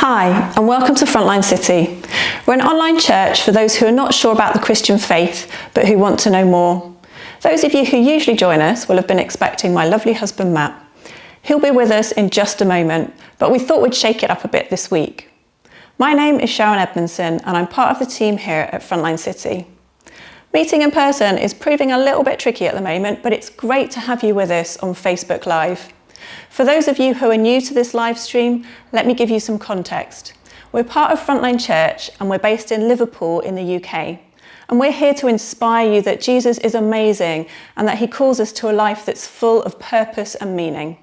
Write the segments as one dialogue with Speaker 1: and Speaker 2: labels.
Speaker 1: Hi, and welcome to Frontline City. We're an online church for those who are not sure about the Christian faith, but who want to know more. Those of you who usually join us will have been expecting my lovely husband, Matt. He'll be with us in just a moment, but we thought we'd shake it up a bit this week. My name is Sharon Edmondson, and I'm part of the team here at Frontline City. Meeting in person is proving a little bit tricky at the moment, but it's great to have you with us on Facebook Live. For those of you who are new to this live stream, let me give you some context. We're part of Frontline Church and we're based in Liverpool in the UK. And we're here to inspire you that Jesus is amazing and that he calls us to a life that's full of purpose and meaning.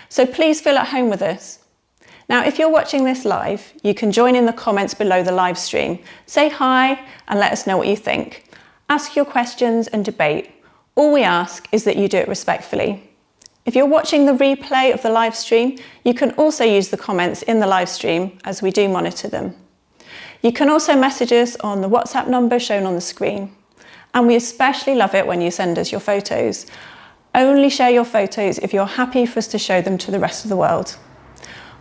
Speaker 1: So please feel at home with us. Now, if you're watching this live, you can join in the comments below the live stream. Say hi and let us know what you think. Ask your questions and debate. All we ask is that you do it respectfully. If you're watching the replay of the live stream, you can also use the comments in the live stream as we do monitor them. You can also message us on the WhatsApp number shown on the screen. And we especially love it when you send us your photos. Only share your photos if you're happy for us to show them to the rest of the world.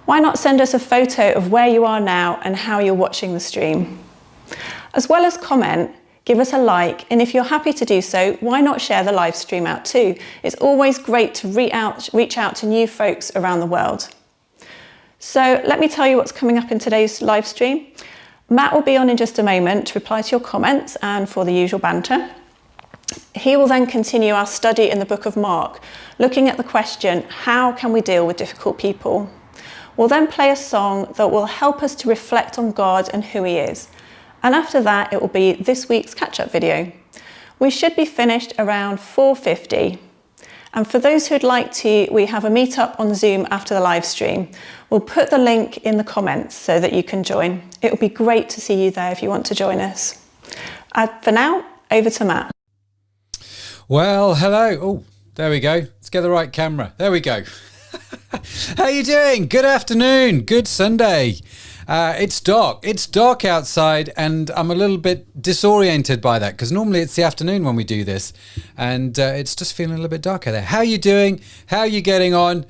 Speaker 1: Why not send us a photo of where you are now and how you're watching the stream? As well as comment, give us a like, and if you're happy to do so, why not share the live stream out too? It's always great to reach out to new folks around the world. So let me tell you what's coming up in today's live stream. Matt will be on in just a moment to reply to your comments and for the usual banter. He will then continue our study in the book of Mark, looking at the question, how can we deal with difficult people? We'll then play a song that will help us to reflect on God and who he is. And after that, it will be this week's catch-up video. We should be finished around 4:50. And for those who'd like to, we have a meetup on Zoom after the live stream. We'll put the link in the comments so that you can join. It will be great to see you there if you want to join us. For now, over to Matt.
Speaker 2: Well, hello. Oh, there we go. Let's get the right camera. There we go. How you doing? Good afternoon. Good Sunday. It's dark. It's dark outside and I'm a little bit disoriented by that because normally it's the afternoon when we do this and it's just feeling a little bit darker there. How are you doing? How are you getting on?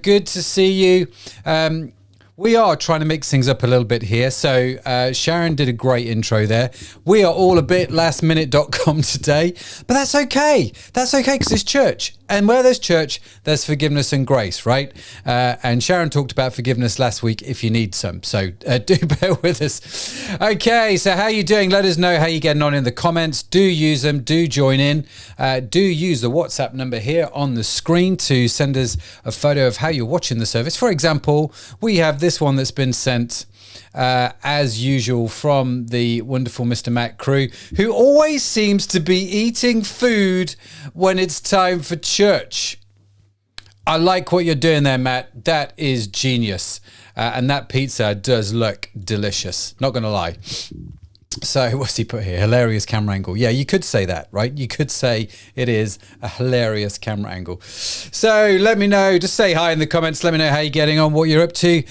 Speaker 2: Good to see you. We are trying to mix things up a little bit here. So Sharon did a great intro there. We are all a bit lastminute.com today, but that's okay. That's okay because it's church. And where there's church, there's forgiveness and grace, right? And Sharon talked about forgiveness last week if you need some. So do bear with us. Okay, so how are you doing? Let us know how you're getting on in the comments. Do use them. Do join in. Do use the WhatsApp number here on the screen to send us a photo of how you're watching the service. For example, we have this one that's been sent as usual from the wonderful Mr. Matt crew, who always seems to be eating food when it's time for church. I like what you're doing there, Matt. That is genius. And that pizza does look delicious. Not going to lie. So what's he put here? Hilarious camera angle. Yeah, you could say that, right? You could say it is a hilarious camera angle. So let me know. Just say hi in the comments. Let me know how you're getting on, what you're up to.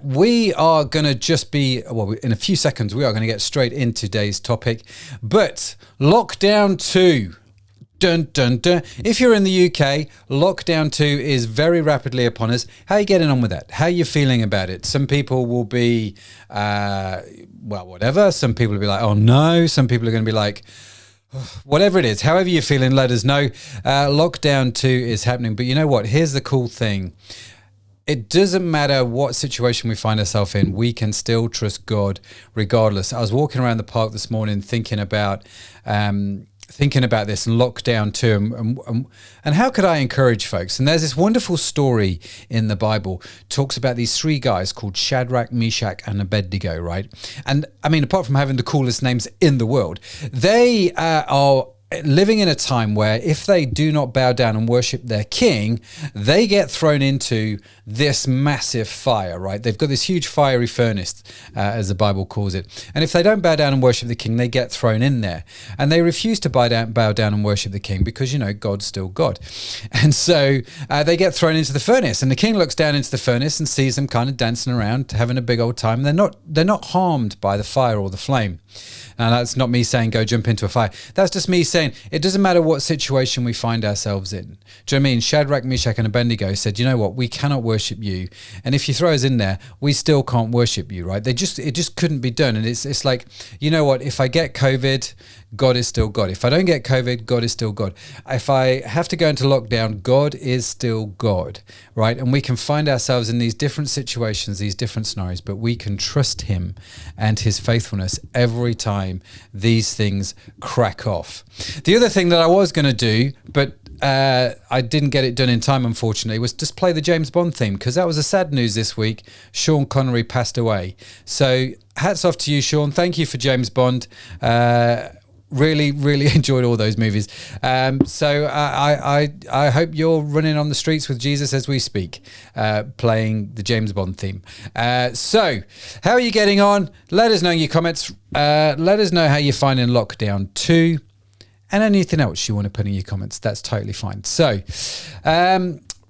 Speaker 2: We are going to just be, well, in a few seconds, we are going to get straight into today's topic. But lockdown 2. Dun, dun, dun. If you're in the UK, lockdown 2 is very rapidly upon us. How are you getting on with that? How are you feeling about it? Some people will be, well, whatever. Some people will be like, oh no. Some people are going to be like, whatever it is, however you're feeling, let us know. Lockdown 2 is happening. But you know what? Here's the cool thing. It doesn't matter what situation we find ourselves in, we can still trust God regardless. I was walking around the park this morning thinking about this and lockdown 2 and how could I encourage folks? And there's this wonderful story in the Bible, talks about these 3 guys called Shadrach, Meshach and Abednego, right? And I mean, apart from having the coolest names in the world, they are living in a time where if they do not bow down and worship their king, they get thrown into this massive fire, right? They've got this huge fiery furnace, as the Bible calls it. And if they don't bow down and worship the king, they get thrown in there. And they refuse to bow down and worship the king because, you know, God's still God. And so they get thrown into the furnace. And the king looks down into the furnace and sees them kind of dancing around, having a big old time. They're not harmed by the fire or the flame. And that's not me saying go jump into a fire. That's just me saying saying it doesn't matter what situation we find ourselves in. Do you know what I mean? Shadrach, Meshach and Abednego said, you know what, we cannot worship you. And if you throw us in there, we still can't worship you, right? It just couldn't be done. And it's like, you know what, if I get COVID, God is still God. If I don't get COVID, God is still God. If I have to go into lockdown, God is still God, right? And we can find ourselves in these different situations, these different scenarios, but we can trust him and his faithfulness every time these things crack off. The other thing that I was going to do, but I didn't get it done in time, unfortunately, was just play the James Bond theme, because that was a sad news this week. Sean Connery passed away. So hats off to you, Sean. Thank you for James Bond. Really enjoyed all those movies. So I hope you're running on the streets with Jesus as we speak, playing the James Bond theme. So how are you getting on? Let us know in your comments. Let us know how you're finding lockdown 2, and anything else you want to put in your comments. That's totally fine. So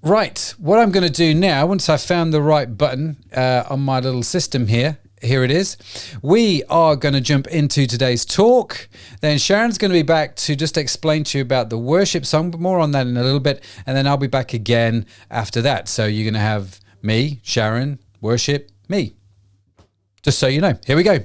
Speaker 2: right, what I'm going to do now, once I've found the right button on my little system here it is. We are going to jump into today's talk. Then Sharon's going to be back to just explain to you about the worship song, but more on that in a little bit. And then I'll be back again after that. So you're going to have me, Sharon, worship, me. Just so you know. Here we go.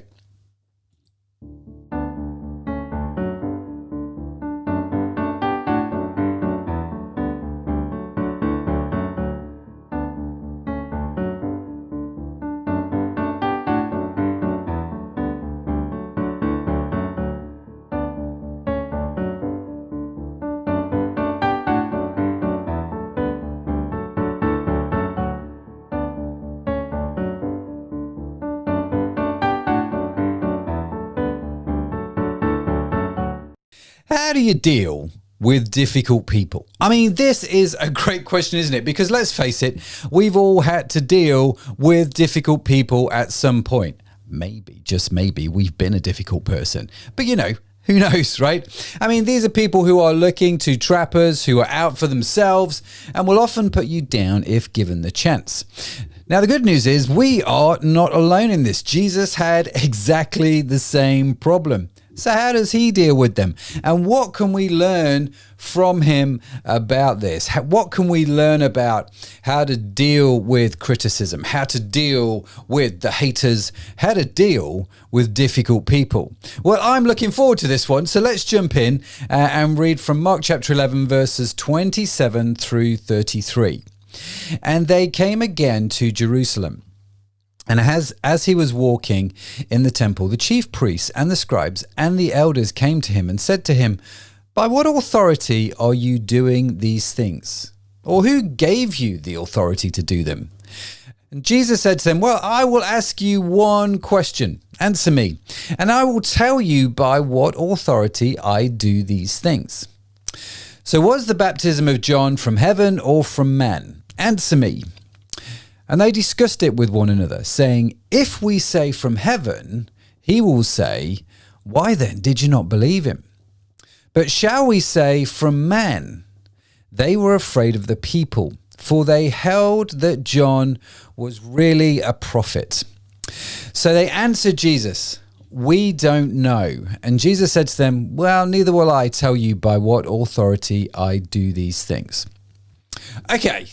Speaker 2: How do you deal with difficult people? I mean, this is a great question, isn't it? Because let's face it, we've all had to deal with difficult people at some point. Maybe, just maybe, we've been a difficult person. But you know, who knows, right? I mean, these are people who are looking to trap us, who are out for themselves, and will often put you down if given the chance. Now, the good news is we are not alone in this. Jesus had exactly the same problem. So how does he deal with them? And what can we learn from him about this? What can we learn about how to deal with criticism, how to deal with the haters, how to deal with difficult people? Well, I'm looking forward to this one. So let's jump in and read from Mark chapter 11, verses 27 through 33. And they came again to Jerusalem. And as he was walking in the temple, the chief priests and the scribes and the elders came to him and said to him, "By what authority are you doing these things? Or who gave you the authority to do them?" And Jesus said to them, "Well, I will ask you one question. Answer me, and I will tell you by what authority I do these things. So was the baptism of John from heaven or from man? Answer me." And they discussed it with one another, saying, "If we say from heaven, he will say, 'Why then did you not believe him?' But shall we say from man?" They were afraid of the people, for they held that John was really a prophet. So they answered Jesus, "We don't know." And Jesus said to them, "Well, neither will I tell you by what authority I do these things." Okay.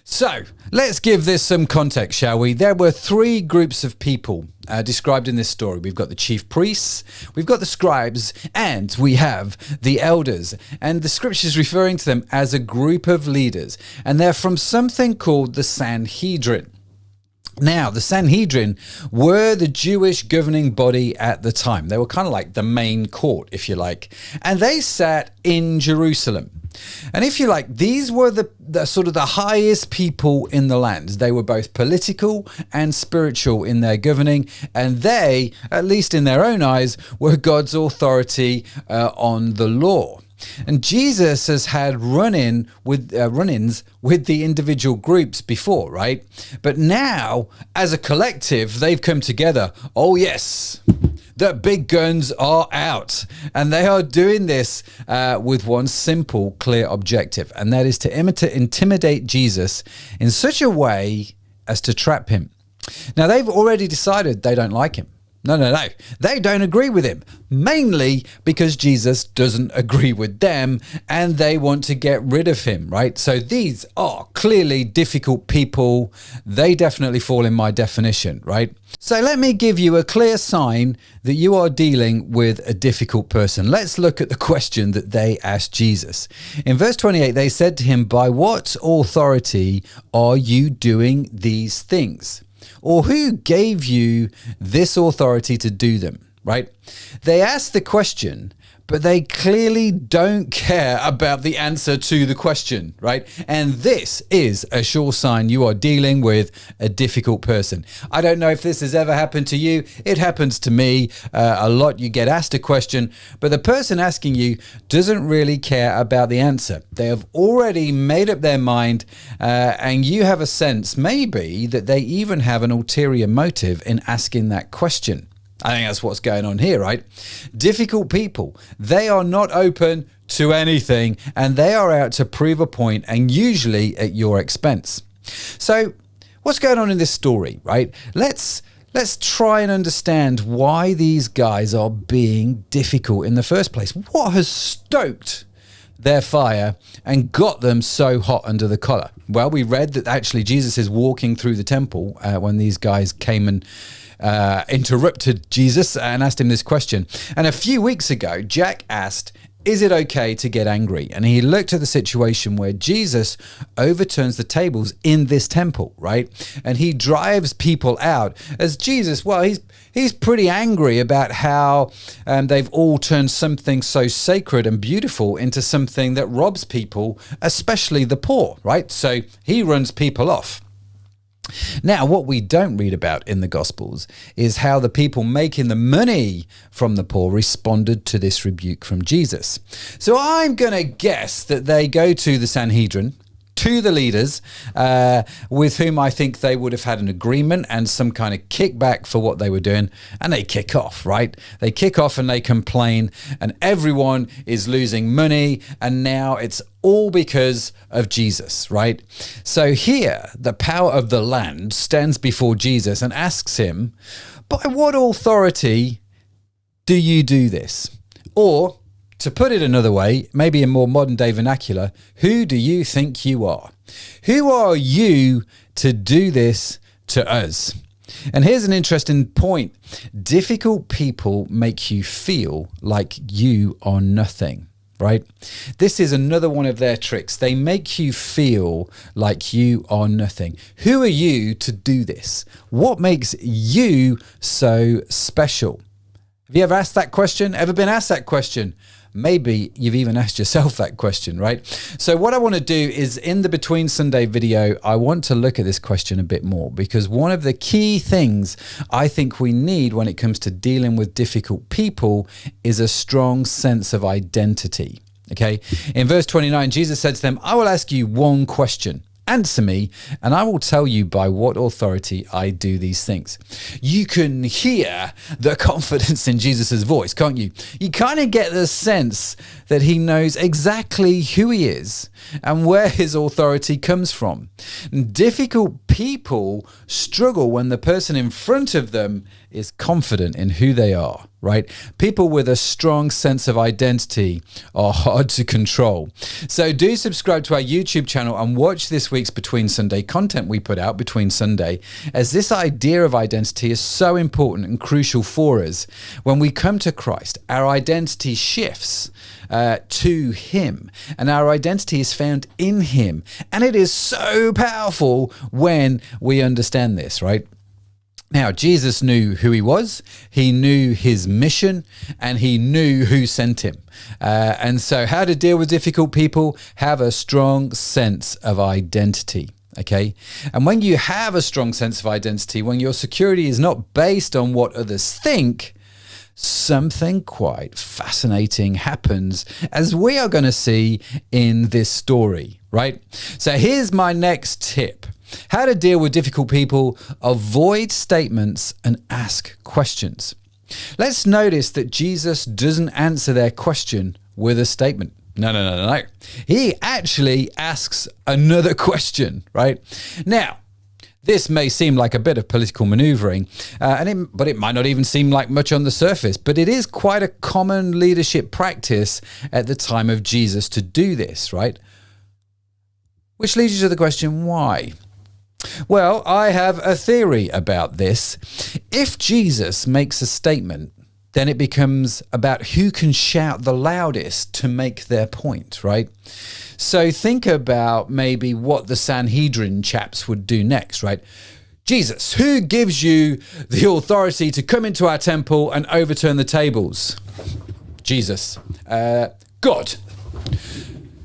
Speaker 2: So let's give this some context, shall we? There were 3 groups of people described in this story. We've got the chief priests, we've got the scribes, and we have the elders. And the scripture is referring to them as a group of leaders. And they're from something called the Sanhedrin. Now, the Sanhedrin were the Jewish governing body at the time. They were kind of like the main court, if you like. And they sat in Jerusalem. And if you like, these were the sort of the highest people in the land. They were both political and spiritual in their governing. And they, at least in their own eyes, were God's authority on the law. And Jesus has had run-ins with the individual groups before, right? But now, as a collective, they've come together. Oh, yes, the big guns are out. And they are doing this with one simple, clear objective. And that is to intimidate Jesus in such a way as to trap him. Now, they've already decided they don't like him. No. They don't agree with him, mainly because Jesus doesn't agree with them and they want to get rid of him, right? So these are clearly difficult people. They definitely fall in my definition, right? So let me give you a clear sign that you are dealing with a difficult person. Let's look at the question that they asked Jesus. In verse 28, they said to him, "By what authority are you doing these things? Or who gave you this authority to do them?" Right? They asked the question, but they clearly don't care about the answer to the question, right? And this is a sure sign you are dealing with a difficult person. I don't know if this has ever happened to you. It happens to me a lot. You get asked a question, but the person asking you doesn't really care about the answer. They have already made up their mind, and you have a sense maybe that they even have an ulterior motive in asking that question. I think that's what's going on here, right? Difficult people, they are not open to anything and they are out to prove a point, and usually at your expense. So what's going on in this story, right? Let's try and understand why these guys are being difficult in the first place. What has stoked their fire and got them so hot under the collar? Well, we read that actually Jesus is walking through the temple when these guys came and interrupted Jesus and asked him this question. And a few weeks ago, Jack asked, "Is it okay to get angry?" And he looked at the situation where Jesus overturns the tables in this temple, right? And he drives people out as Jesus, well, he's pretty angry about how they've all turned something so sacred and beautiful into something that robs people, especially the poor, right? So he runs people off. Now, what we don't read about in the Gospels is how the people making the money from the poor responded to this rebuke from Jesus. So I'm going to guess that they go to the Sanhedrin, to the leaders, with whom I think they would have had an agreement and some kind of kickback for what they were doing, and they kick off, right? They kick off and they complain, and everyone is losing money, and now it's all because of Jesus, right? So here, the power of the land stands before Jesus and asks him, "By what authority do you do this?" Or, to put it another way, maybe in more modern day vernacular, who do you think you are? Who are you to do this to us? And here's an interesting point. Difficult people make you feel like you are nothing, right? This is another one of their tricks. They make you feel like you are nothing. Who are you to do this? What makes you so special? Have you ever asked that question? Ever been asked that question? Maybe you've even asked yourself that question, right? So what I want to do is, in the Between Sunday video, I want to look at this question a bit more, because one of the key things I think we need when it comes to dealing with difficult people is a strong sense of identity. Okay. In verse 29, Jesus said to them, "I will ask you one question. Answer me, and I will tell you by what authority I do these things." You can hear the confidence in Jesus's voice, can't you? You kind of get the sense that he knows exactly who he is and where his authority comes from. Difficult people struggle when the person in front of them is confident in who they are, right? People with a strong sense of identity are hard to control. So do subscribe to our YouTube channel and watch this week's Between Sunday content we put out between Sunday, as this idea of identity is so important and crucial for us. When we come to Christ, our identity shifts to him, and our identity is found in him. And it is so powerful when we understand this, right? Now, Jesus knew who he was, he knew his mission, and he knew who sent him. And so how to deal with difficult people: have a strong sense of identity. Okay. And when you have a strong sense of identity, when your security is not based on what others think, something quite fascinating happens, as we are going to see in this story, right? So here's my next tip. How to deal with difficult people: avoid statements and ask questions. Let's notice that Jesus doesn't answer their question with a statement. No. He actually asks another question, right? Now, This may seem like a bit of political maneuvering, but it might not even seem like much on the surface. But it is quite a common leadership practice at the time of Jesus to do this, right? Which leads you to the question, why? Well, I have a theory about this. If Jesus makes a statement, then it becomes about who can shout the loudest to make their point, right? So think about maybe what the Sanhedrin chaps would do next, right? Jesus, who gives you the authority to come into our temple and overturn the tables? Jesus. God.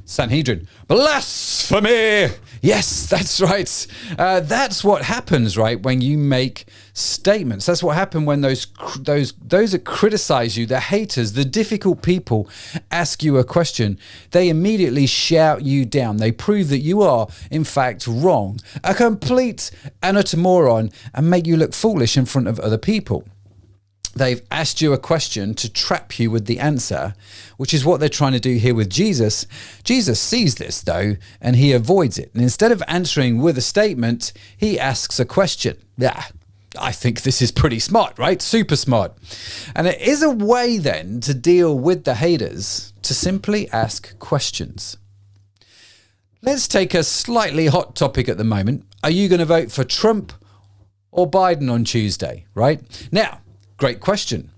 Speaker 2: Sanhedrin. Blasphemy! Yes, that's right. That's what happens, right, when you make statements. That's what happened when those that criticize you, the haters, the difficult people ask you a question. They immediately shout you down. They prove that you are, in fact, wrong, a complete and utter moron, and make you look foolish in front of other people. They've asked you a question to trap you with the answer, which is what they're trying to do here with Jesus. Jesus sees this, though, and he avoids it. And instead of answering with a statement, he asks a question. Yeah, I think this is pretty smart, right? Super smart. And it is a way, then, to deal with the haters, to simply ask questions. Let's take a slightly hot topic at the moment. Are you going to vote for Trump or Biden on Tuesday, right? Now, great question.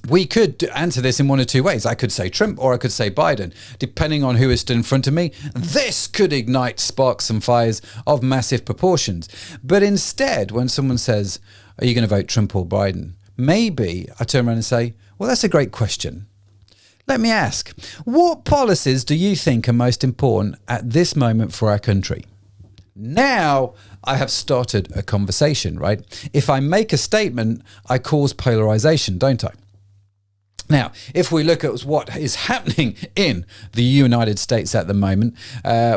Speaker 2: We could answer this in one or two ways. I could say Trump or I could say Biden, depending on who is stood in front of me. This could ignite sparks and fires of massive proportions. But instead, when someone says, are you going to vote Trump or Biden? Maybe I turn around and say, well, that's a great question. Let me ask, what policies do you think are most important at this moment for our country? Now I have started a conversation, right? If I make a statement, I cause polarization, don't I? Now, if we look at what is happening in the United States at the moment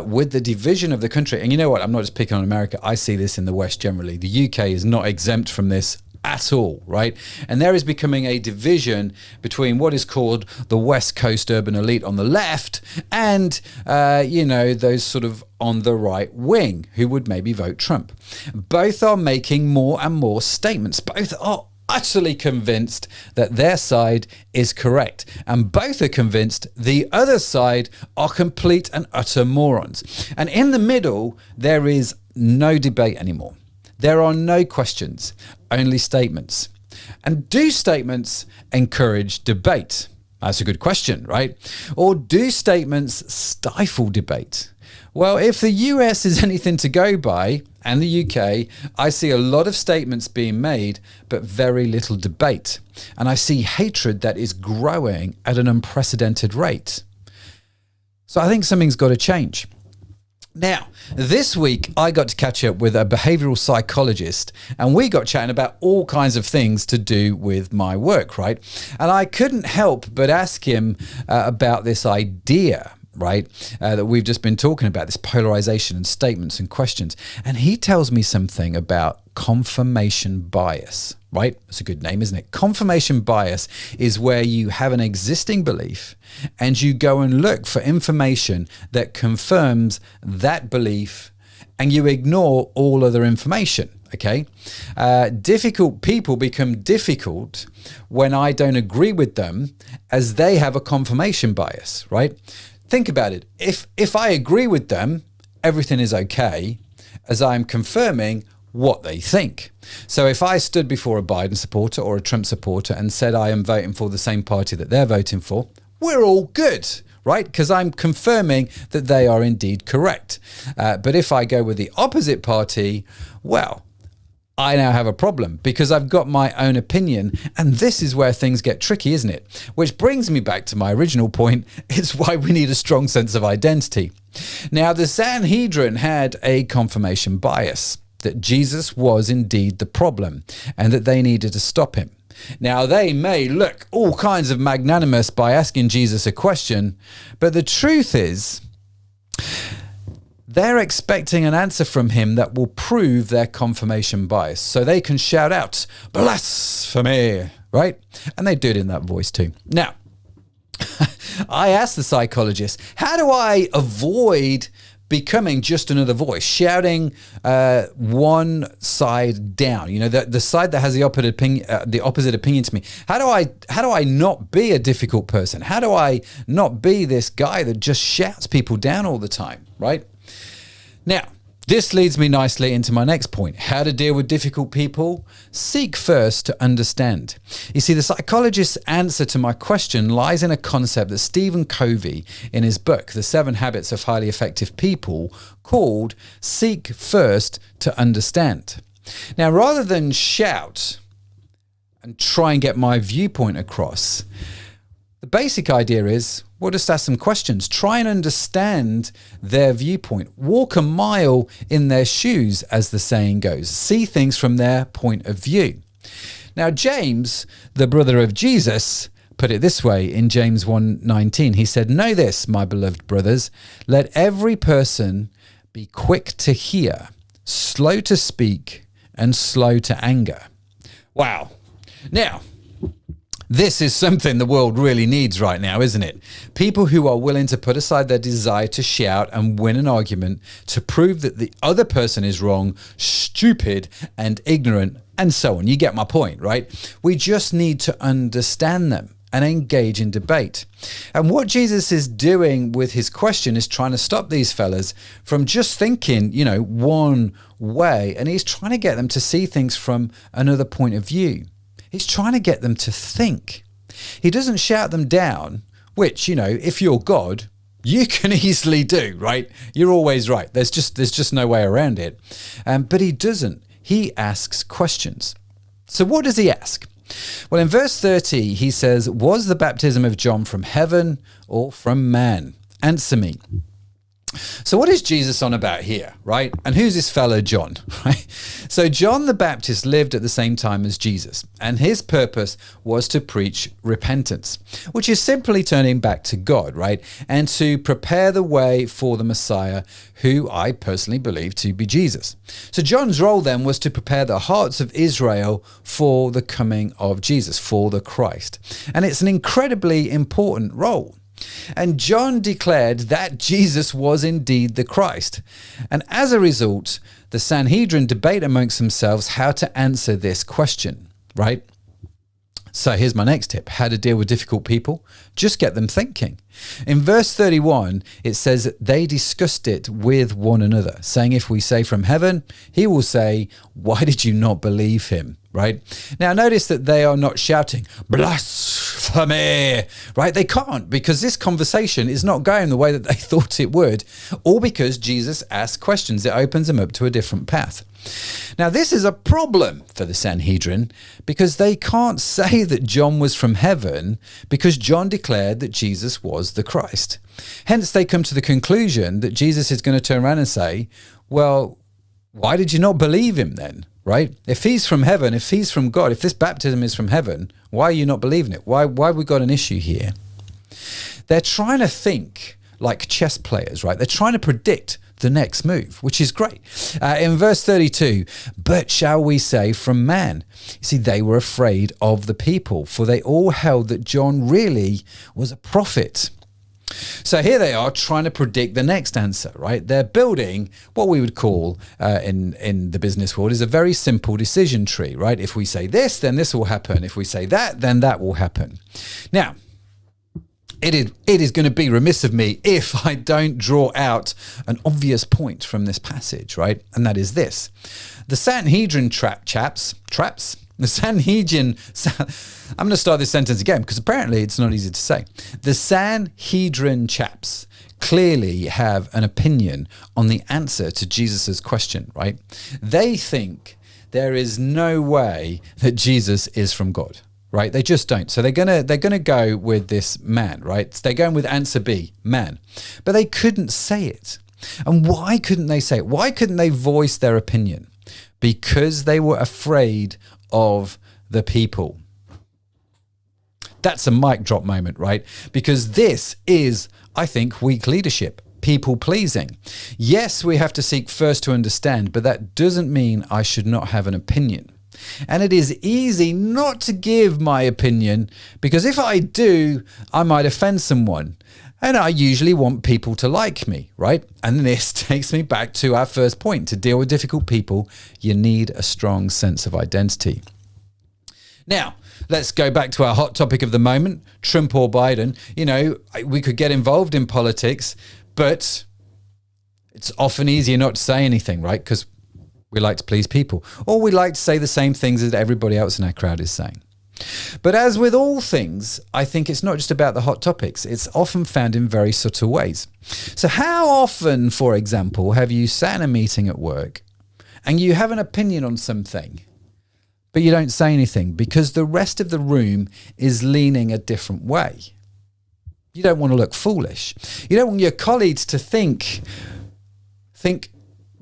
Speaker 2: with the division of the country, and you know what, I'm not just picking on America, I see this in the West generally. The UK is not exempt from this at all, right? And there is becoming a division between what is called the West Coast urban elite on the left and, those sort of on the right wing who would maybe vote Trump. Both are making more and more statements. Both are utterly convinced that their side is correct. And both are convinced the other side are complete and utter morons. And in the middle, there is no debate anymore. There are no questions, only statements. And do statements encourage debate? That's a good question, right? Or do statements stifle debate? Well, if the US is anything to go by, and the UK, I see a lot of statements being made, but very little debate. And I see hatred that is growing at an unprecedented rate. So I think something's got to change. Now, this week, I got to catch up with a behavioral psychologist, and we got chatting about all kinds of things to do with my work, right? And I couldn't help but ask him about this idea, right, that we've just been talking about, this polarization and statements and questions. And he tells me something about confirmation bias, right? It's a good name, isn't it? Confirmation bias is where you have an existing belief and you go and look for information that confirms that belief and you ignore all other information. Okay, difficult people become difficult when I don't agree with them as they have a confirmation bias, right? Think about it. If I agree with them, everything is okay as I'm confirming what they think. So if I stood before a Biden supporter or a Trump supporter and said I am voting for the same party that they're voting for, we're all good, right? Because I'm confirming that they are indeed correct. But if I go with the opposite party, well, I now have a problem because I've got my own opinion, and this is where things get tricky, isn't it? Which brings me back to my original point. It's why we need a strong sense of identity. Now, the Sanhedrin had a confirmation bias that Jesus was indeed the problem and that they needed to stop him. Now, they may look all kinds of magnanimous by asking Jesus a question, but the truth is, they're expecting an answer from him that will prove their confirmation bias. So they can shout out, blasphemy, right? And they do it in that voice too. Now, I asked the psychologist, how do I avoid becoming just another voice, shouting one side down. You know, the side that has the opposite opinion to me. How do I not be a difficult person? How do I not be this guy that just shouts people down all the time, right? Now, this leads me nicely into my next point. How to deal with difficult people? Seek first to understand. You see, the psychologist's answer to my question lies in a concept that Stephen Covey, in his book, The 7 Habits of Highly Effective People, called seek first to understand. Now, rather than shout and try and get my viewpoint across, the basic idea is, we'll just ask some questions. Try and understand their viewpoint. Walk a mile in their shoes, as the saying goes. See things from their point of view. Now, James, the brother of Jesus, put it this way in James 1:19. He said, "Know this, my beloved brothers, let every person be quick to hear, slow to speak, and slow to anger." Wow. Now, this is something the world really needs right now, isn't it? People who are willing to put aside their desire to shout and win an argument to prove that the other person is wrong, stupid, and ignorant, and so on. You get my point, right? We just need to understand them and engage in debate. And what Jesus is doing with his question is trying to stop these fellas from just thinking, one way, and he's trying to get them to see things from another point of view. He's trying to get them to think. He doesn't shout them down, which, if you're God, you can easily do, right? You're always right. There's just no way around it. But he doesn't. He asks questions. So what does he ask? Well, in verse 30, he says, "Was the baptism of John from heaven or from man? Answer me." So what is Jesus on about here, right? And who's this fellow John, right? So John the Baptist lived at the same time as Jesus, and his purpose was to preach repentance, which is simply turning back to God, right? And to prepare the way for the Messiah, who I personally believe to be Jesus. So John's role then was to prepare the hearts of Israel for the coming of Jesus, for the Christ. And it's an incredibly important role. And John declared that Jesus was indeed the Christ. And as a result, the Sanhedrin debate amongst themselves how to answer this question, right? So here's my next tip: how to deal with difficult people. Just get them thinking. In verse 31, it says that they discussed it with one another, saying, "If we say from heaven, he will say, why did you not believe him?" Right? Now, notice that they are not shouting, "Blasphemy!" Right? They can't, because this conversation is not going the way that they thought it would, or because Jesus asked questions. It opens them up to a different path. Now, this is a problem for the Sanhedrin, because they can't say that John was from heaven, because John declared that Jesus was the Christ. Hence, they come to the conclusion that Jesus is going to turn around and say, well, why did you not believe him then? Right? If he's from heaven, if he's from God, if this baptism is from heaven, why are you not believing it? Why have we got an issue here? They're trying to think like chess players, right? They're trying to predict the next move, which is great. In verse 32, "But shall we say from man?" You see, they were afraid of the people, for they all held that John really was a prophet. So here they are trying to predict the next answer, right? They're building what we would call in the business world is a very simple decision tree, right? If we say this, then this will happen. If we say that, then that will happen. Now, it is going to be remiss of me if I don't draw out an obvious point from this passage, right? And that is this. The Sanhedrin the Sanhedrin, I'm going to start this sentence again because apparently it's not easy to say. The Sanhedrin chaps clearly have an opinion on the answer to Jesus's question, right? They think there is no way that Jesus is from God, right? They just don't. So they're gonna go with this man, right? They're going with answer B, man. But they couldn't say it. And why couldn't they say it? Why couldn't they voice their opinion? Because they were afraid of the people. That's a mic drop moment, right? Because this is, I think, weak leadership, people pleasing. Yes, we have to seek first to understand, but that doesn't mean I should not have an opinion. And it is easy not to give my opinion, because if I do, I might offend someone. And I usually want people to like me, right? And this takes me back to our first point. To deal with difficult people, you need a strong sense of identity. Now, let's go back to our hot topic of the moment, Trump or Biden. You know, we could get involved in politics, but it's often easier not to say anything, right? Because we like to please people, or we like to say the same things that everybody else in our crowd is saying. But as with all things, I think it's not just about the hot topics. It's often found in very subtle ways. So how often, for example, have you sat in a meeting at work and you have an opinion on something, but you don't say anything because the rest of the room is leaning a different way? You don't want to look foolish. You don't want your colleagues to think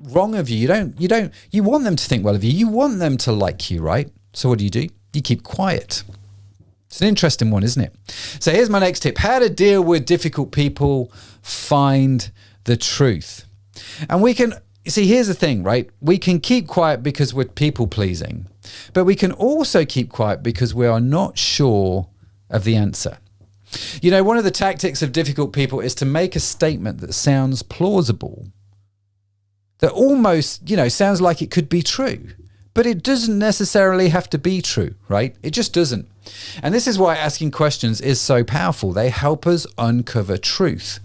Speaker 2: wrong of you. You want them to think well of you. You want them to like you, right? So what do? You keep quiet. It's an interesting one, isn't it? So here's my next tip. How to deal with difficult people. Find the truth. And we can, see, here's the thing, right? We can keep quiet because we're people pleasing, but we can also keep quiet because we are not sure of the answer. You know, one of the tactics of difficult people is to make a statement that sounds plausible, that almost, you know, sounds like it could be true. But it doesn't necessarily have to be true, right? It just doesn't. And this is why asking questions is so powerful. They help us uncover truth.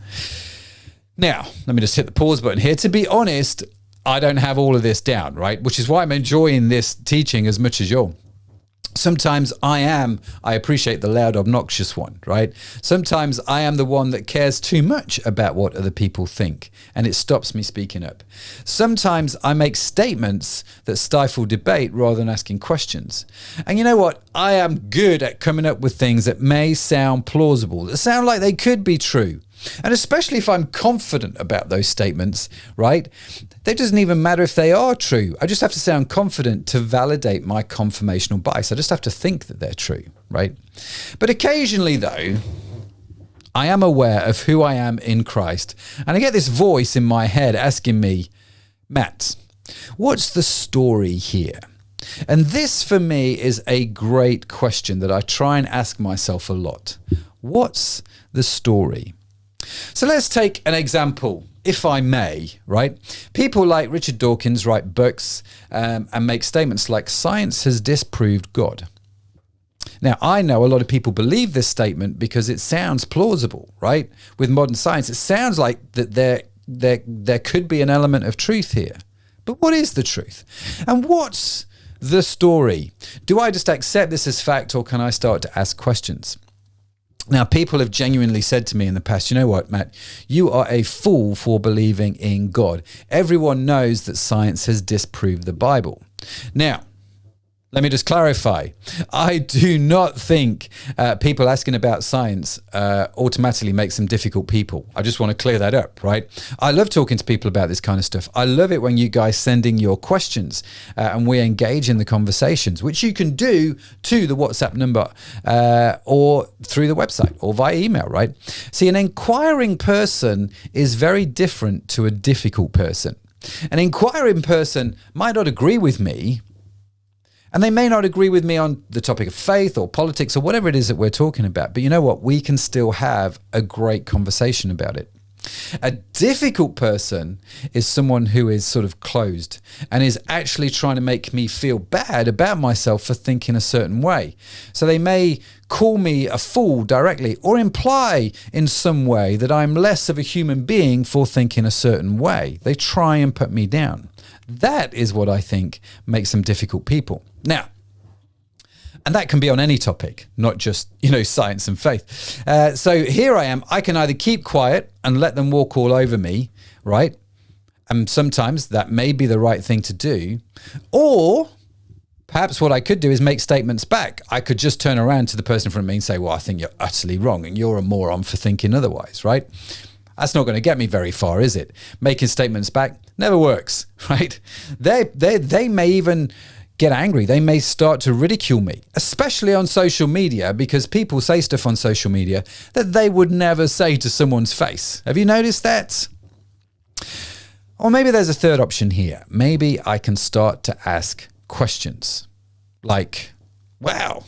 Speaker 2: Now, let me just hit the pause button here. To be honest, I don't have all of this down, right? Which is why I'm enjoying this teaching as much as you're. Sometimes I appreciate the loud, obnoxious one, right? Sometimes I am the one that cares too much about what other people think, and it stops me speaking up. Sometimes I make statements that stifle debate rather than asking questions. And you know what? I am good at coming up with things that may sound plausible, that sound like they could be true. And especially if I'm confident about those statements, right? It doesn't even matter if they are true. I just have to sound confident to validate my confirmational bias. I just have to think that they're true, right? But occasionally, though, I am aware of who I am in Christ. And I get this voice in my head asking me, Matt, what's the story here? And this, for me, is a great question that I try and ask myself a lot. What's the story? So let's take an example, if I may, right? People like Richard Dawkins write books and make statements like, science has disproved God. Now, I know a lot of people believe this statement because it sounds plausible, right? With modern science, it sounds like that there could be an element of truth here. But what is the truth? And what's the story? Do I just accept this as fact, or can I start to ask questions? Now, people have genuinely said to me in the past, you know what, Matt, you are a fool for believing in God. Everyone knows that science has disproved the Bible. Now, let me just clarify. I do not think people asking about science automatically makes them difficult people. I just want to clear that up, right? I love talking to people about this kind of stuff. I love it when you guys send in your questions and we engage in the conversations, which you can do to the WhatsApp number or through the website or via email, right? See, an inquiring person is very different to a difficult person. An inquiring person might not agree with me, and they may not agree with me on the topic of faith or politics or whatever it is that we're talking about. But you know what? We can still have a great conversation about it. A difficult person is someone who is sort of closed and is actually trying to make me feel bad about myself for thinking a certain way. So they may call me a fool directly or imply in some way that I'm less of a human being for thinking a certain way. They try and put me down. That is what I think makes them difficult people. Now, and that can be on any topic, not just, science and faith. So here I am. I can either keep quiet and let them walk all over me, right? And sometimes that may be the right thing to do. Or perhaps what I could do is make statements back. I could just turn around to the person in front of me and say, well, I think you're utterly wrong and you're a moron for thinking otherwise, right? That's not going to get me very far, is it? Making statements back never works, right? They may even get angry. They may start to ridicule me, especially on social media, because people say stuff on social media that they would never say to someone's face. Have you noticed that? Or maybe there's a third option here. Maybe I can start to ask questions like, wow,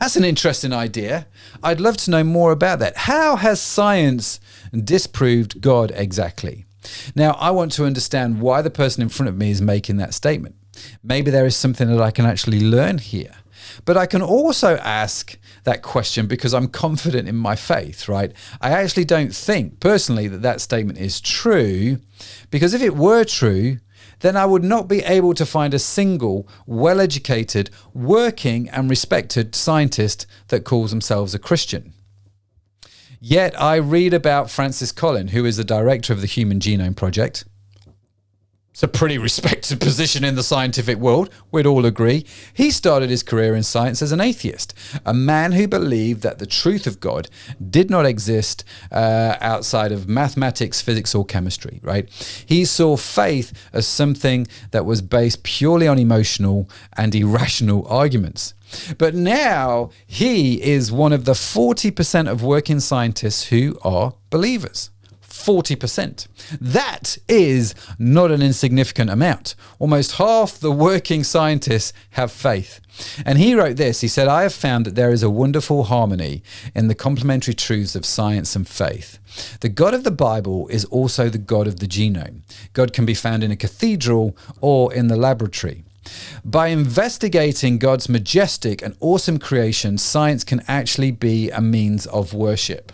Speaker 2: That's an interesting idea. I'd love to know more about that. How has science disproved God exactly? Now, I want to understand why the person in front of me is making that statement. Maybe there is something that I can actually learn here. But I can also ask that question because I'm confident in my faith, right? I actually don't think personally that that statement is true, because if it were true, then I would not be able to find a single well-educated, working and respected scientist that calls themselves a Christian. Yet I read about Francis Collin, who is the director of the Human Genome Project. It's a pretty respected position in the scientific world, we'd all agree. He started his career in science as an atheist, a man who believed that the truth of God did not exist outside of mathematics, physics, or chemistry, right? He saw faith as something that was based purely on emotional and irrational arguments. But now he is one of the 40% of working scientists who are believers. 40%. That is not an insignificant amount. Almost half the working scientists have faith. And he wrote this. He said, I have found that there is a wonderful harmony in the complementary truths of science and faith. The God of the Bible is also the God of the genome. God can be found in a cathedral or in the laboratory. By investigating God's majestic and awesome creation, science can actually be a means of worship.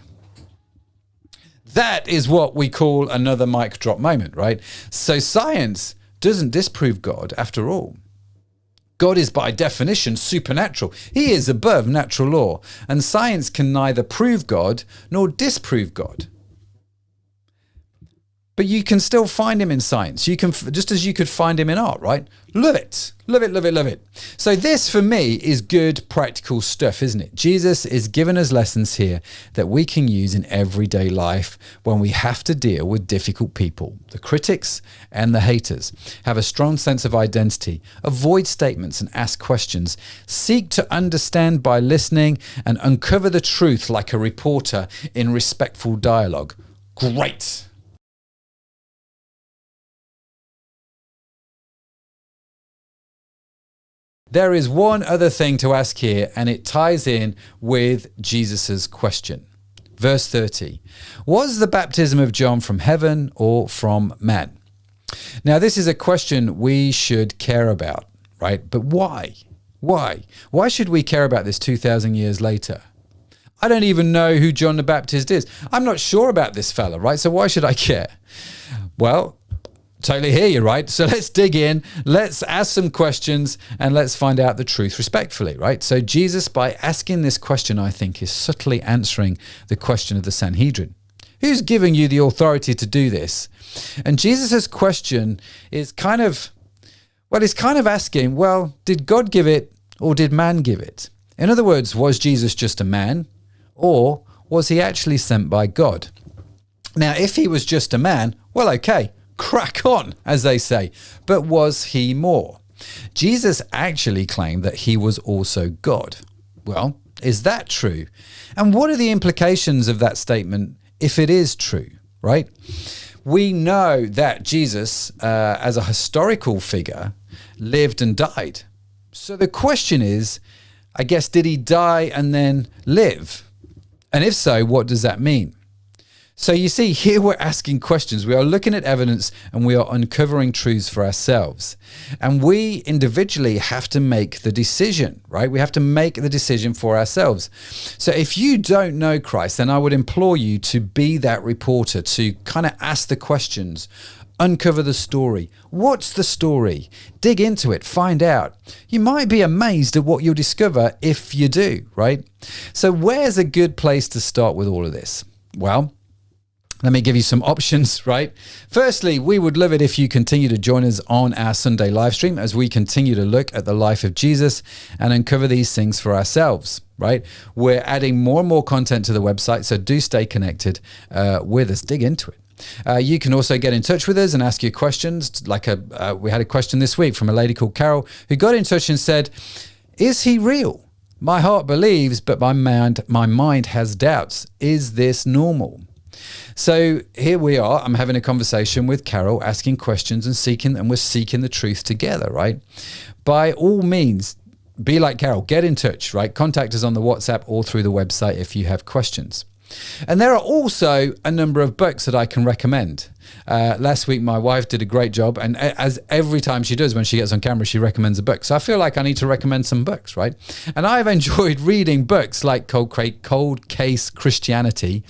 Speaker 2: That is what we call another mic drop moment, right? So science doesn't disprove God after all. God is by definition supernatural. He is above natural law, and science can neither prove God nor disprove God. But you can still find him in science. You can, just as you could find him in art, right? Love it. Love it, love it, love it. So this, for me, is good practical stuff, isn't it? Jesus is giving us lessons here that we can use in everyday life when we have to deal with difficult people. The critics and the haters. Have a strong sense of identity. Avoid statements and ask questions. Seek to understand by listening and uncover the truth like a reporter in respectful dialogue. Great. There is one other thing to ask here, and it ties in with Jesus's question. Verse 30. Was the baptism of John from heaven or from man? Now, this is a question we should care about, right? But why? Why? Why should we care about this 2,000 years later? I don't even know who John the Baptist is. I'm not sure about this fella, right? So why should I care? Well, totally hear you, right? So let's dig in, let's ask some questions, and let's find out the truth respectfully, right? So Jesus, by asking this question, I think, is subtly answering the question of the Sanhedrin. Who's giving you the authority to do this? And Jesus's question is he's kind of asking, well, did God give it or did man give it? In other words, was Jesus just a man, or was he actually sent by God? Now, if he was just a man, well, okay. Crack on, as they say. But was he more? Jesus actually claimed that he was also God. Well, is that true? And what are the implications of that statement if it is true, right? We know that Jesus, as a historical figure, lived and died. So the question is, I guess, did he die and then live? And if so, what does that mean? So you see, here we're asking questions. We are looking at evidence and we are uncovering truths for ourselves. And we individually have to make the decision, right? We have to make the decision for ourselves. So if you don't know Christ, then I would implore you to be that reporter, to kind of ask the questions, uncover the story. What's the story? Dig into it, find out. You might be amazed at what you'll discover if you do, right? So where's a good place to start with all of this? Well, let me give you some options, right? Firstly, we would love it if you continue to join us on our Sunday live stream as we continue to look at the life of Jesus and uncover these things for ourselves, right? We're adding more and more content to the website, so do stay connected with us. Dig into it. You can also get in touch with us and ask your questions. We had a question this week from a lady called Carol who got in touch and said, is he real? My heart believes, but my mind has doubts. Is this normal? So here we are. I'm having a conversation with Carol, asking questions and we're seeking the truth together, right? By all means, be like Carol, get in touch, right? Contact us on the WhatsApp or through the website if you have questions. And there are also a number of books that I can recommend. Last week, my wife did a great job, and as every time she does when she gets on camera, she recommends a book. So I feel like I need to recommend some books, right? And I've enjoyed reading books like Cold Case Christianity,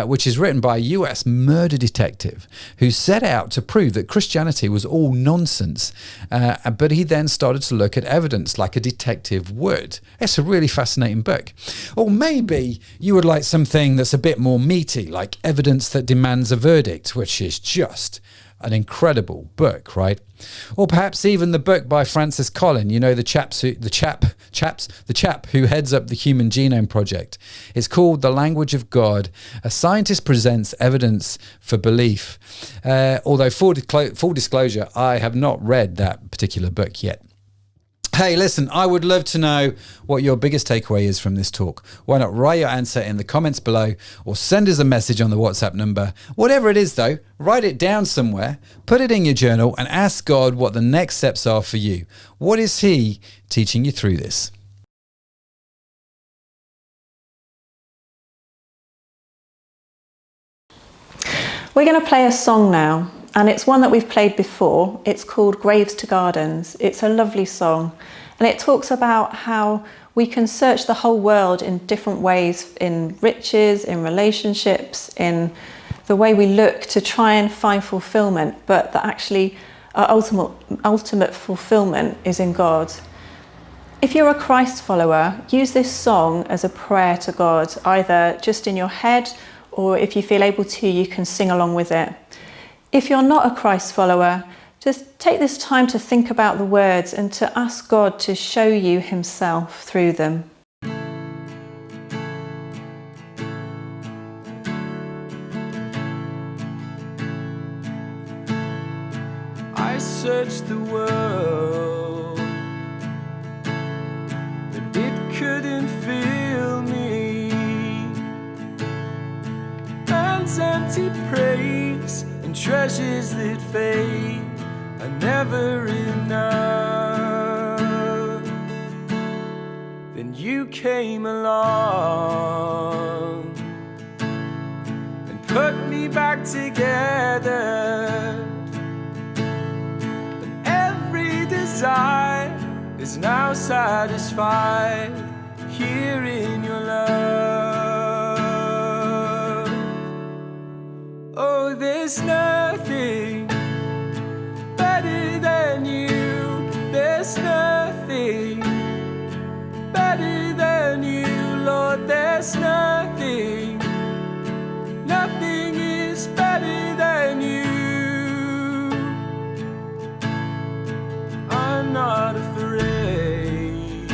Speaker 2: which is written by a US murder detective who set out to prove that Christianity was all nonsense. But he then started to look at evidence like a detective would. It's a really fascinating book. Or maybe you would like something that's a bit more meaty, like Evidence That Demands a Verdict, which is just an incredible book, right? Or perhaps even the book by Francis Collin, you know, the chap who heads up the Human Genome Project. It's called The Language of God. A Scientist Presents Evidence for Belief. Although full disclosure, I have not read that particular book yet. Hey, listen, I would love to know what your biggest takeaway is from this talk. Why not write your answer in the comments below or send us a message on the WhatsApp number. Whatever it is, though, write it down somewhere, put it in your journal and ask God what the next steps are for you. What is He teaching you through this?
Speaker 1: We're going to play a song now, and it's one that we've played before. It's called Graves to Gardens. It's a lovely song, and it talks about how we can search the whole world in different ways, in riches, in relationships, in the way we look to try and find fulfillment, but that actually our ultimate fulfillment is in God. If you're a Christ follower, use this song as a prayer to God, either just in your head, or if you feel able to, you can sing along with it. If you're not a Christ follower, just take this time to think about the words and to ask God to show you Himself through them.
Speaker 3: I searched the world, but it couldn't fill me. Man's empty praise and treasures that fade are never enough. Then you came along and put me back together. And every desire is now satisfied here in your love. Oh, there's nothing better than you. There's nothing better than you, Lord. There's nothing, nothing is better than you. I'm not afraid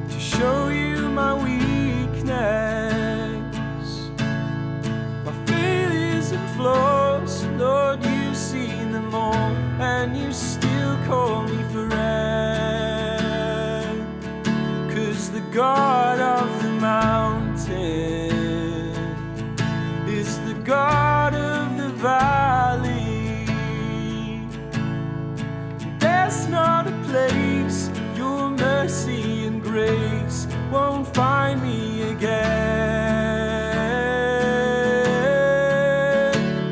Speaker 3: to show you my weakness, my failures and flaws. Lord, you've seen them all, and you still call me friend. 'Cause the God of the mountain is the God of the valley. There's not a place your mercy and grace won't find me again.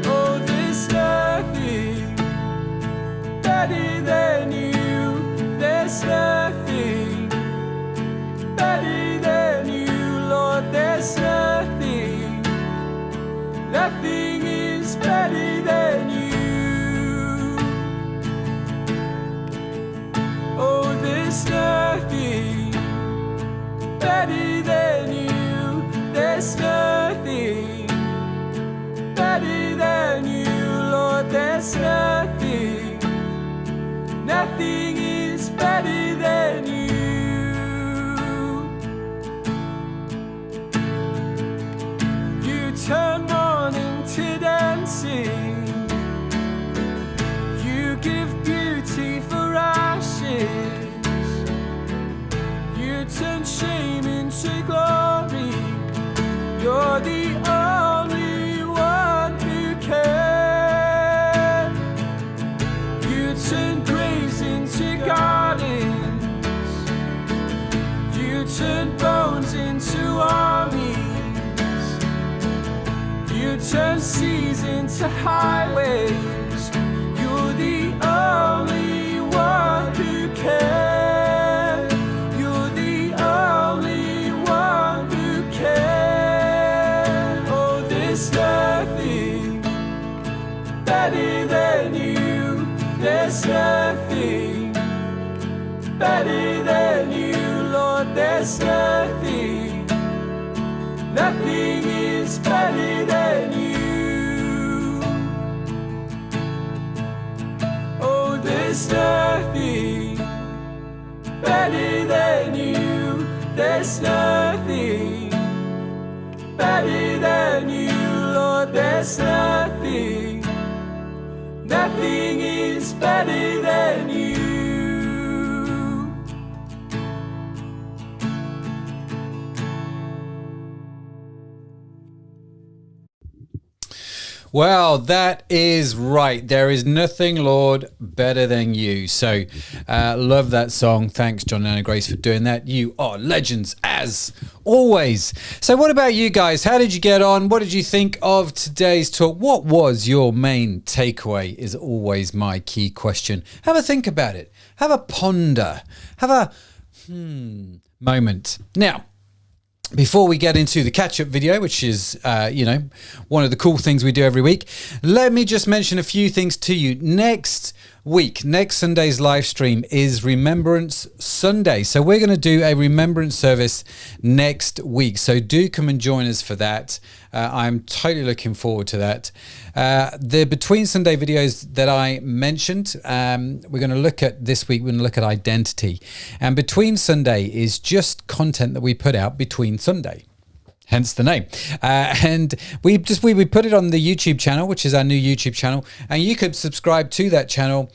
Speaker 3: Oh, there's nothing better than you. There's nothing better turn seas into highways. You're the only one who can. You're the only one who can. Oh, there's nothing better than you. There's nothing better than you, Lord. There's nothing, nothing is better than you. Oh, there's nothing better than you. There's nothing better than you, Lord. There's nothing, nothing is better than you.
Speaker 2: Well, that is right. There is nothing, Lord, better than you. So, love that song. Thanks, John and Anna Grace, for doing that. You are legends, as always. So, what about you guys? How did you get on? What did you think of today's talk? What was your main takeaway? Is always my key question. Have a think about it. Have a ponder. Have a moment. Now, before we get into the catch-up video, which is, one of the cool things we do every week, let me just mention a few things to you. Next Sunday's live stream is Remembrance Sunday. So we're going to do a remembrance service next week. So do come and join us for that. I'm totally looking forward to that. The Between Sunday videos that I mentioned, we're going to look at this week, we're going to look at identity. And Between Sunday is just content that we put out between Sunday. Hence the name. And we put it on the YouTube channel, which is our new YouTube channel. And you could subscribe to that channel.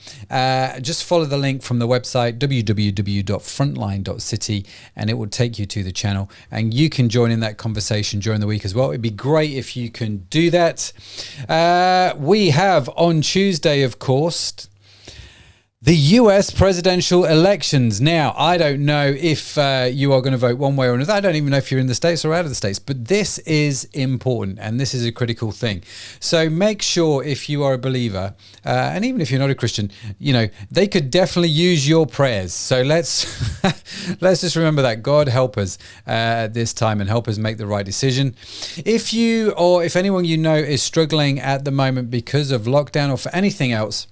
Speaker 2: Just follow the link from the website, www.frontline.city, and it will take you to the channel. And you can join in that conversation during the week as well. It'd be great if you can do that. We have on Tuesday, of course, the US presidential elections. Now, I don't know if you are going to vote one way or another. I don't even know if you're in the States or out of the States, but this is important and this is a critical thing. So make sure, if you are a believer, and even if you're not a Christian, they could definitely use your prayers. So let's just remember that. God help us at this time and help us make the right decision. If you or if anyone you know is struggling at the moment because of lockdown or for anything else,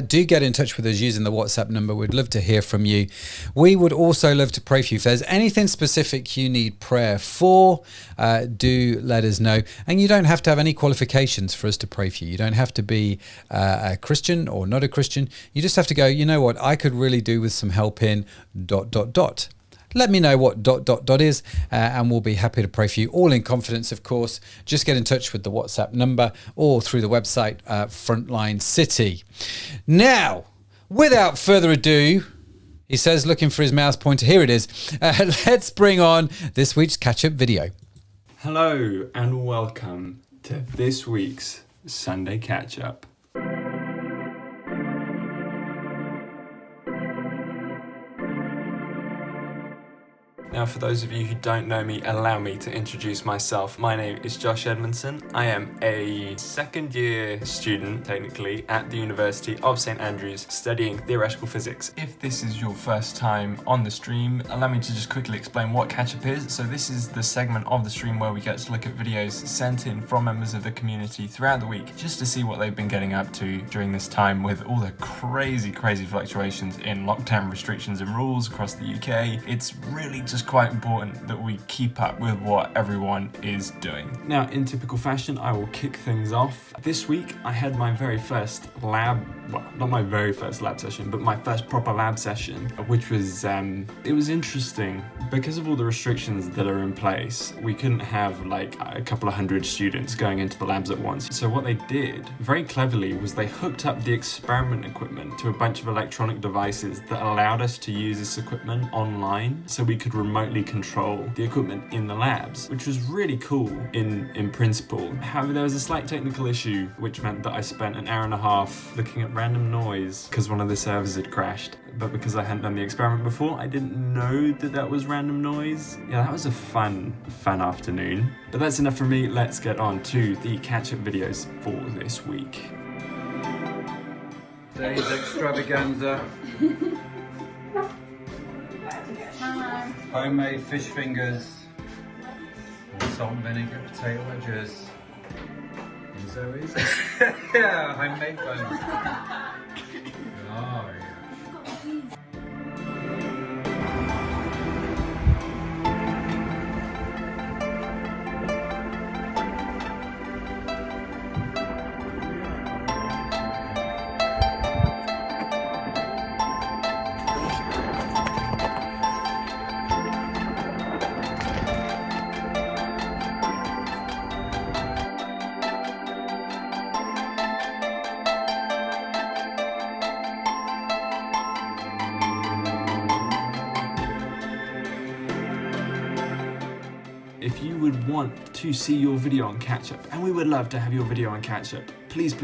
Speaker 2: do get in touch with us using the WhatsApp number. We'd love to hear from you. We would also love to pray for you. If there's anything specific you need prayer for, do let us know. And you don't have to have any qualifications for us to pray for you. You don't have to be a Christian or not a Christian. You just have to go, you know what, I could really do with some help in ... Let me know what ... is, and we'll be happy to pray for you, all in confidence, of course. Just get in touch with the WhatsApp number or through the website, Frontline City. Now, without further ado, he says, looking for his mouse pointer, here it is. Let's bring on this week's catch-up video.
Speaker 4: Hello and welcome to this week's Sunday catch-up. Now, for those of you who don't know me, allow me to introduce myself. My name is Josh Edmondson. I am a second-year student, technically, at the University of St Andrews, studying theoretical physics. If this is your first time on the stream, allow me to just quickly explain what catch-up is. So this is the segment of the stream where we get to look at videos sent in from members of the community throughout the week, just to see what they've been getting up to during this time with all the crazy fluctuations in lockdown restrictions and rules across the UK. It's really just quite important that we keep up with what everyone is doing. Now, in typical fashion, I will kick things off. This week, I had my very first not my very first lab session, but my first proper lab session, which was, it was interesting. Because of all the restrictions that are in place, we couldn't have like a couple of hundred students going into the labs at once. So what they did, very cleverly, was they hooked up the experiment equipment to a bunch of electronic devices that allowed us to use this equipment online, so we could remotely control the equipment in the labs, which was really cool in principle. However, there was a slight technical issue, which meant that I spent an hour and a half looking up random noise because one of the servers had crashed. But because I hadn't done the experiment before, I didn't know that that was random noise. Yeah, that was a fun afternoon. But that's enough for me. Let's get on to the catch-up videos for this week.
Speaker 2: Today's extravaganza. Homemade fish fingers. And salt and vinegar potato wedges. And Zoe's. Yeah, homemade buns. Oh, yeah.
Speaker 4: If you would want to see your video on catch-up, and we would love to have your video on catch-up, please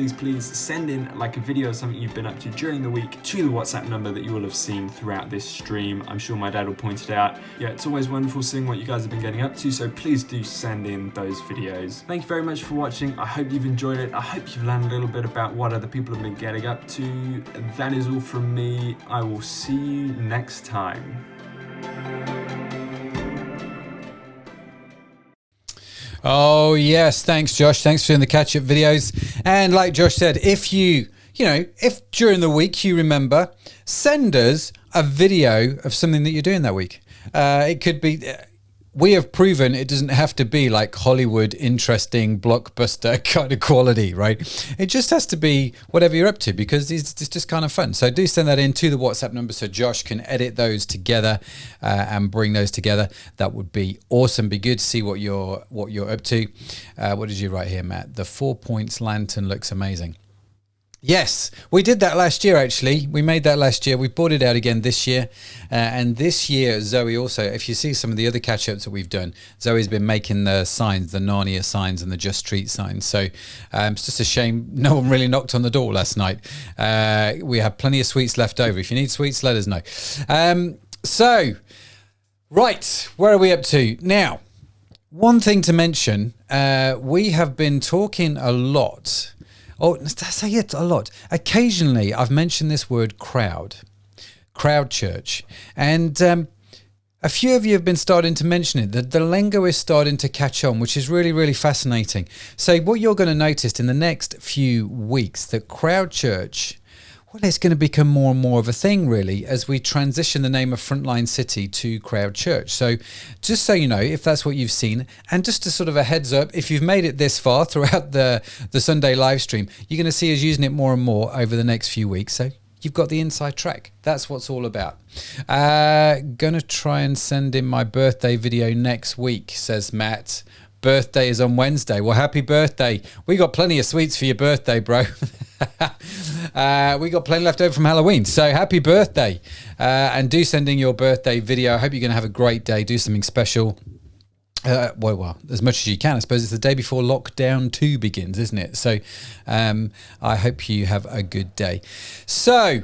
Speaker 4: send in like a video of something you've been up to during the week to the WhatsApp number that you will have seen throughout this stream. I'm sure my dad will point it out. Yeah, it's always wonderful seeing what you guys have been getting up to, so please do send in those videos. Thank you very much for watching. I hope you've enjoyed it. I hope you've learned a little bit about what other people have been getting up to. That is all from me. I will see you next time.
Speaker 2: Oh, yes. Thanks, Josh. Thanks for doing the catch-up videos. And like Josh said, if if during the week you remember, send us a video of something that you're doing that week. It could be... We have proven it doesn't have to be like Hollywood, interesting, blockbuster kind of quality, right? It just has to be whatever you're up to because it's just kind of fun. So do send that in to the WhatsApp number so Josh can edit those together and bring those together. That would be awesome. Be good to see what you're up to. What did you write here, Matt? The 4 points lantern looks amazing. Yes, we did that last year, actually. We made that last year. We brought it out again this year. And this year, Zoe also, if you see some of the other catch-ups that we've done, Zoe's been making the signs, the Narnia signs and the Just Treat signs. So it's just a shame no one really knocked on the door last night. We have plenty of sweets left over. If you need sweets, let us know. Right, where are we up to? Now, one thing to mention, we have been talking a lot. Oh, I say it a lot. Occasionally, I've mentioned this word crowd church. And a few of you have been starting to mention it. The lingo is starting to catch on, which is really, really fascinating. So what you're going to notice in the next few weeks, that crowd church... well, it's going to become more and more of a thing, really, as we transition the name of Frontline City to Crowd Church. So just so you know, if that's what you've seen, and just to sort of a heads up, if you've made it this far throughout the Sunday live stream, you're going to see us using it more and more over the next few weeks. So you've got the inside track. That's what's all about. Going to try and send in my birthday video next week, says Matt. Birthday is on Wednesday. Well, happy birthday. We got plenty of sweets for your birthday, bro. We got plenty left over from Halloween. So happy birthday. And do send in your birthday video. I hope you're going to have a great day. Do something special. Well, as much as you can. I suppose it's the day before lockdown 2 begins, isn't it? So I hope you have a good day. So...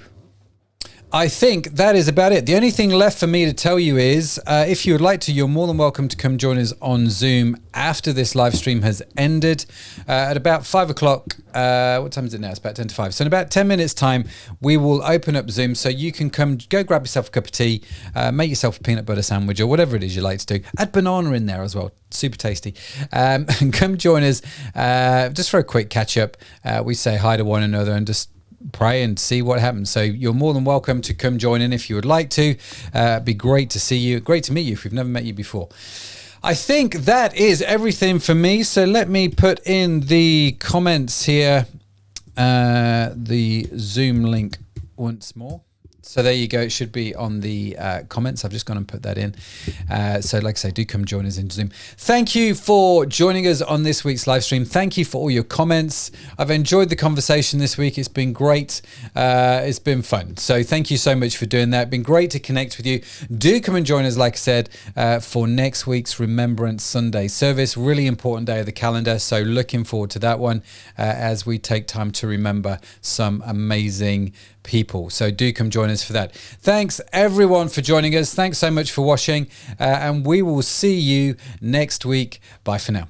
Speaker 2: I think that is about it. The only thing left for me to tell you is, if you would like to, you're more than welcome to come join us on Zoom after this live stream has ended at about 5 o'clock. What time is it now? It's about 10 to 5. So in about 10 minutes time, we will open up Zoom so you can go grab yourself a cup of tea, make yourself a peanut butter sandwich or whatever it is you like to do. Add banana in there as well. Super tasty. And come join us just for a quick catch up. We say hi to one another and just pray and see what happens. So you're more than welcome to come join in if you would like to. It'd be great to see you. Great to meet you if we've never met you before. I think that is everything for me. So let me put in the comments here the Zoom link once more. So there you go. It should be on the comments. I've just gone and put that in. So like I say, do come join us in Zoom. Thank you for joining us on this week's live stream. Thank you for all your comments. I've enjoyed the conversation this week. It's been great. It's been fun. So thank you so much for doing that. It's been great to connect with you. Do come and join us, like I said, for next week's Remembrance Sunday service. Really important day of the calendar. So looking forward to that one as we take time to remember some amazing people. So do come join us for that. Thanks everyone for joining us. Thanks so much for watching, and we will see you next week. Bye for now.